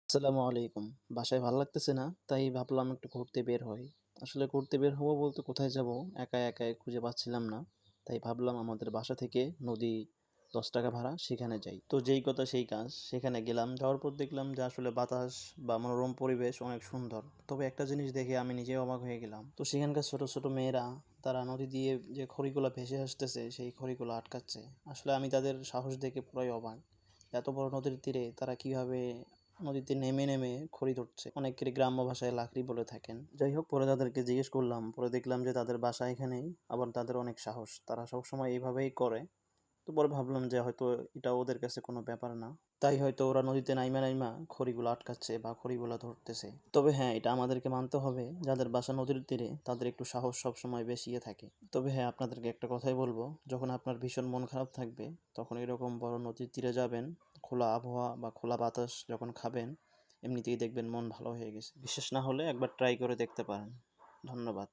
আসসালামু আলাইকুম। বাসায় ভাল লাগতেছে না, তাই ভাবলাম একটু ঘুরতে বের হই। আসলে ঘুরতে বের হবো বলতে কোথায় যাবো? একাই খুঁজে পাচ্ছিলাম না। তাই ভাবলাম আমাদের বাসা থেকে নদী ৳১০ ভাড়া, সেখানে যাই। তো যেই কথা সেই কাজ, সেখানে গেলাম। যাওয়ার পর দেখলাম যে আসলে বাতাস বা মনোরম পরিবেশ অনেক সুন্দর। তবে একটা জিনিস দেখে আমি নিজেই অবাক হয়ে গেলাম। তো সেখানকার ছোট মেয়েরা তারা নদী দিয়ে যে খড়িগুলা ভেসে আসতেছে, সেই খড়িগুলো আটকাচ্ছে। আসলে আমি তাদের সাহস দেখে পুরাই অবাক। এত বড় নদীর তীরে তারা কিভাবে নদীতে নেমে খড়ি ধরছে। অনেকেরই গ্রাম্য ভাষায় লাকড়ি বলে থাকেন। যাই হোক, পরে তাদেরকে জিজ্ঞেস করলাম। পরে দেখলাম যে তাদের বাসা এখানেই। আবার তাদের অনেক সাহস। তারা সবসময় এভাবেই করে। তো পরে ভাবলাম যে হয়তো এটা ওদের কাছে কোনো ব্যাপার না। তাই হয়তো ওরা নদীতে নাইমা খড়িগুলো আটকাচ্ছে বা খড়িগুলো ধরতেছে। তবে হ্যাঁ, এটা আমাদেরকে মানতে হবে, যাদের বাসা নদীর তীরে তাদের একটু সাহস সবসময় বেশিই থাকে। তবে হ্যাঁ, আপনাদেরকে একটা কথাই বলবো, যখন আপনার ভীষণ মন খারাপ থাকবে তখন এরকম বড় নদীর তীরে যাবেন। খোলা আবহাওয়া বা খোলা বাতাস যখন খাবেন, এমনিতেই দেখবেন মন ভালো হয়ে গেছে। বিশ্বাস না হলে একবার ট্রাই করে দেখতে পারেন। ধন্যবাদ।